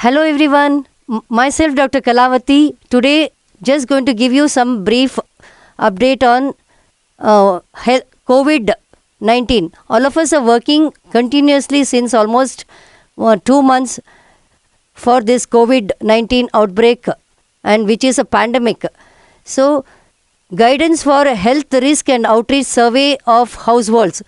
Hello everyone, myself Dr. Kalavati. Today just going to give you some brief update on COVID-19. All of us are working continuously since almost 2 months for this COVID-19 outbreak, and which is a pandemic. So guidance for a health risk and outreach survey of households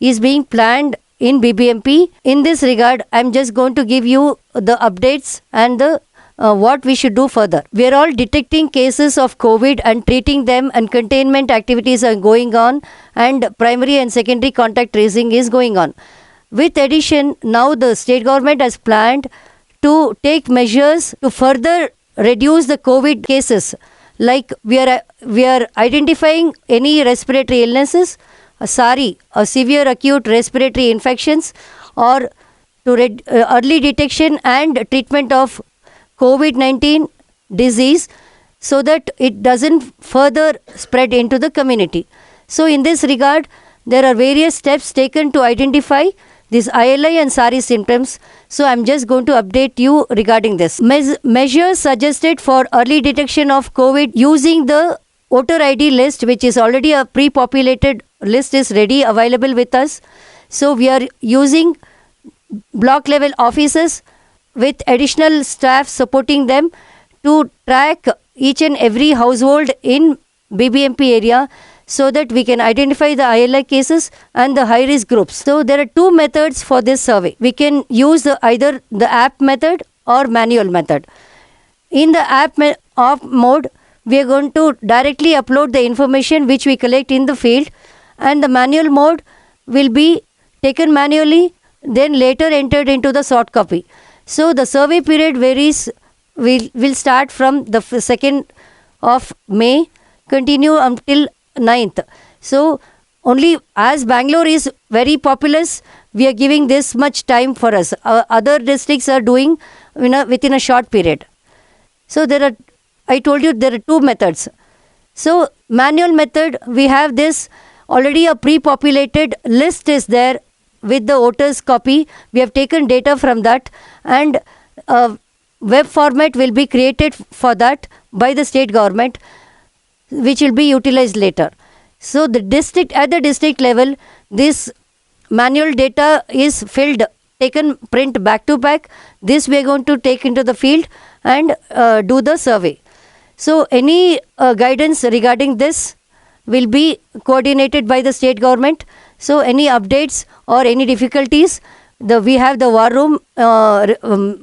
is being planned in BBMP. In this regard, I am just going to give you the updates and the what we should do further. We are all detecting cases of COVID and treating them, and containment activities are going on, and primary and secondary contact tracing is going on. With addition, now the state government has planned to take measures to further reduce the COVID cases. Like we are identifying any respiratory illnesses, a severe acute respiratory infections, or to early detection and treatment of COVID-19 disease, so that it doesn't further spread into the community. So in this regard, there are various steps taken to identify these ILI and SARI symptoms. So I'm just going to update you regarding this. Measures suggested for early detection of COVID using the voter ID list, which is already a pre-populated list, is ready, available with us. So we are using block level officers with additional staff supporting them to track each and every household in BBMP area, so that we can identify the ILI cases and the high risk groups. So there are two methods for this survey. We can use either the app method or manual method. In the app mode, we are going to directly upload the information which we collect in the field, and the manual mode will be taken manually, then later entered into the soft copy. So the survey period varies, will start from the 2nd of May, continue until 9th. So only as Bangalore is very populous, we are giving this much time for us. Other districts are doing within a short period. So I told you there are two methods. So manual method, we have this already a pre-populated list is there with the voters copy. We have taken data from that, and web format will be created for that by the state government, which will be utilized later. So at the district level, this manual data is filled, taken print back to back. This we are going to take into the field and do the survey. So any guidance regarding this will be coordinated by the state government. So any updates or any difficulties, we have the war room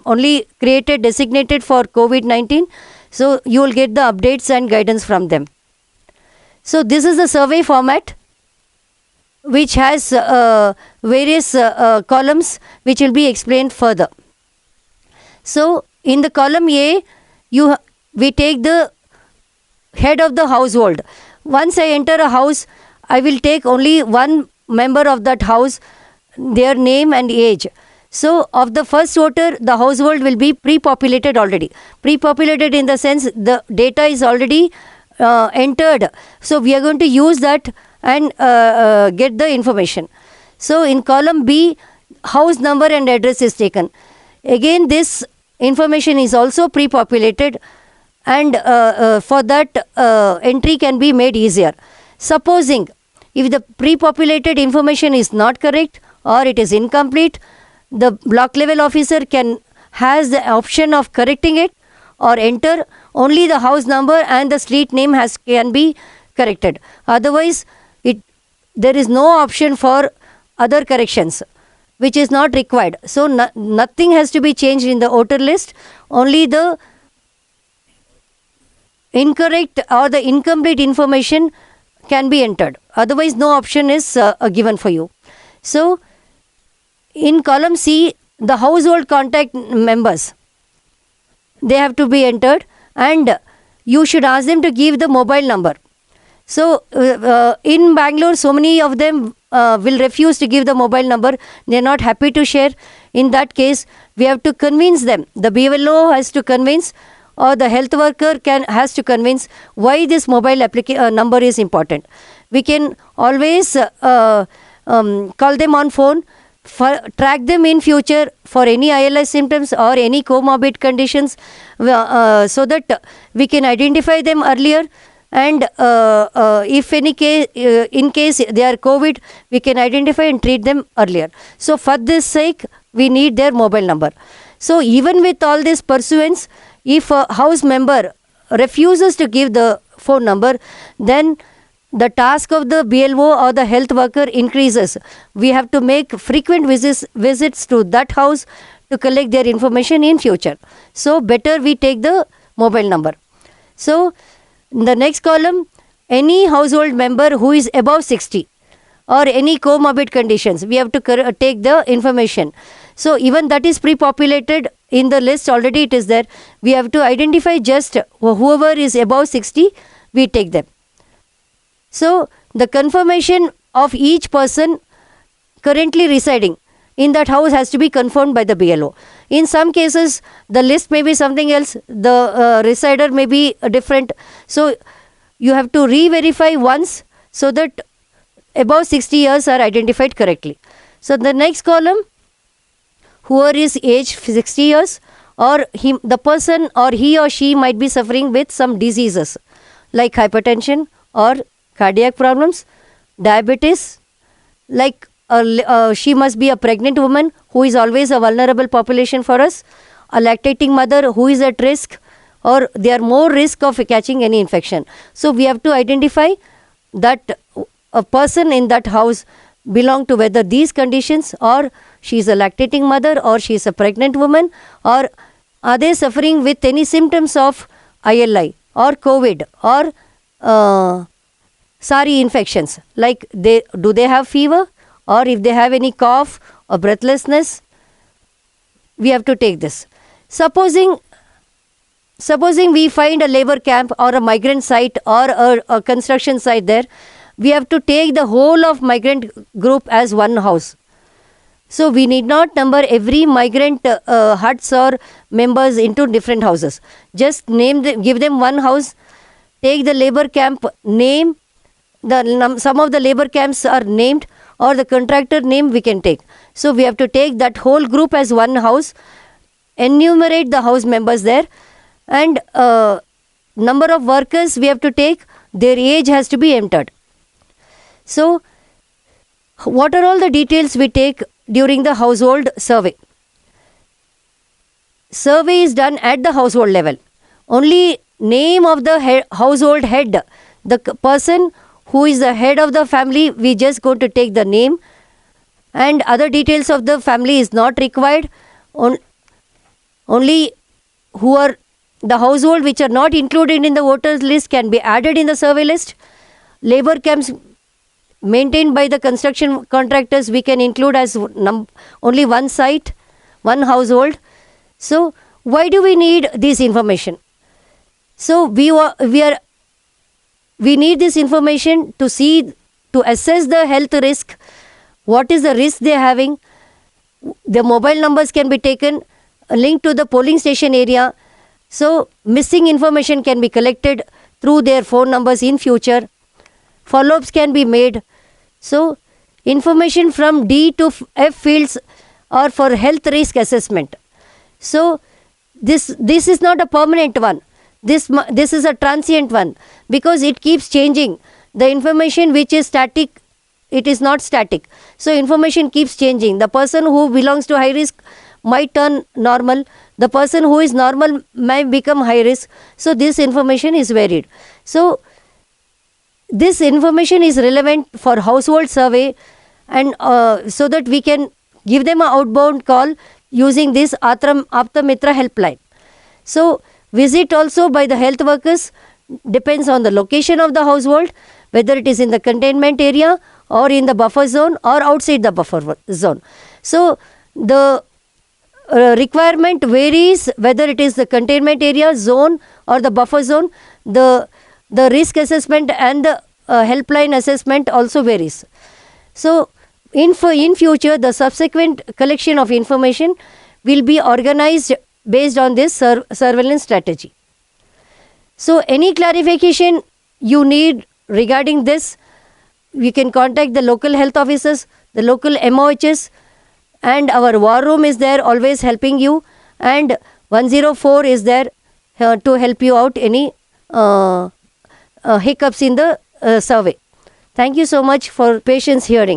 only designated for COVID-19. So you will get the updates and guidance from them. So this is the survey format, which has various columns which will be explained further. So in the column A, we take the head of the household. Once I enter a house, I will take only one member of that house, their name and age. So of the first voter, the household will be pre-populated already. Pre-populated in the sense the data is already entered. So we are going to use that and get the information. So in column B, house number and address is taken. Again, this information is also pre-populated, and for that entry can be made easier. Supposing if the pre-populated information is not correct or it is incomplete, the block level officer has the option of correcting it or enter only the house number and the street name can be corrected. Otherwise, there is no option for other corrections, which is not required. So nothing has to be changed in the voter list. Only the incorrect or the incomplete information can be entered. Otherwise, no option is given for you. So in column C, the household contact members, they have to be entered, and you should ask them to give the mobile number. So in Bangalore, so many of them will refuse to give the mobile number. They are not happy to share. In that case, we have to convince them. The BLO has to convince, or the health worker has to convince why this mobile number is important. We can always call them on phone track them in future for any ILS symptoms or any comorbid conditions, so that we can identify them earlier. And if any case, in case they are COVID, we can identify and treat them earlier. So for this sake, we need their mobile number. So even with all this pursuance, if a house member refuses to give the phone number, then the task of the BLO or the health worker increases. We have to make frequent visits to that house to collect their information in future. So better we take the mobile number. So in the next column, any household member who is above 60 or any comorbid conditions, we have to take the information. So even that is pre-populated in the list, already it is there. We have to identify just whoever is above 60, we take them. So the confirmation of each person currently residing in that house has to be confirmed by the BLO. In some cases, the list may be something else, the resider may be different. So you have to re-verify once so that above 60 years are identified correctly. So the next column, whoever is age 60 years, or the person or he or she might be suffering with some diseases like hypertension or cardiac problems, diabetes, like she must be a pregnant woman who is always a vulnerable population for us, a lactating mother who is at risk, or they are more risk of catching any infection. So we have to identify that a person in that house belong to whether these conditions, or she is a lactating mother, or she is a pregnant woman, or are they suffering with any symptoms of ILI or COVID or SARI infections, like do they have fever, or if they have any cough or breathlessness, we have to take this. Supposing we find a labor camp or a migrant site or a construction site there, we have to take the whole of migrant group as one house. So we need not number every migrant huts or members into different houses. Just give them one house, take the labor camp name, some of the labor camps are named, or the contractor name we can take. So we have to take that whole group as one house, enumerate the house members there, and number of workers we have to take, their age has to be entered. So what are all the details we take during the household survey? Survey is done at the household level. Only name of the household head, the person who is the head of the family, we just going to take the name, and other details of the family is not required. Only who are the household which are not included in the voters list can be added in the survey list. Labor camps maintained by the construction contractors we can include as only one site, one household. So why do we need this information? So we need this information to assess the health risk, what is the risk they are having. The mobile numbers can be taken, linked to the polling station area. So missing information can be collected through their phone numbers in future. Follow-ups can be made. So information from D to F fields are for health risk assessment. So this is not a permanent one. This is a transient one, because it keeps changing. The information which is static, it is not static. So information keeps changing. The person who belongs to high risk might turn normal. The person who is normal might become high risk. So this information is varied. So this information is relevant for household survey, and so that we can give them an outbound call using this Aapta Mitra helpline. So visit also by the health workers depends on the location of the household, whether it is in the containment area or in the buffer zone or outside the buffer zone. So the requirement varies whether it is the containment area, zone or the buffer zone. The risk assessment and the helpline assessment also varies. So in future, the subsequent collection of information will be organized based on this surveillance strategy. So any clarification you need regarding this, you can contact the local health officers, the local MOHs, and our war room is there always helping you, and 104 is there to help you out any hiccups in the survey. Thank you so much for patience hearing.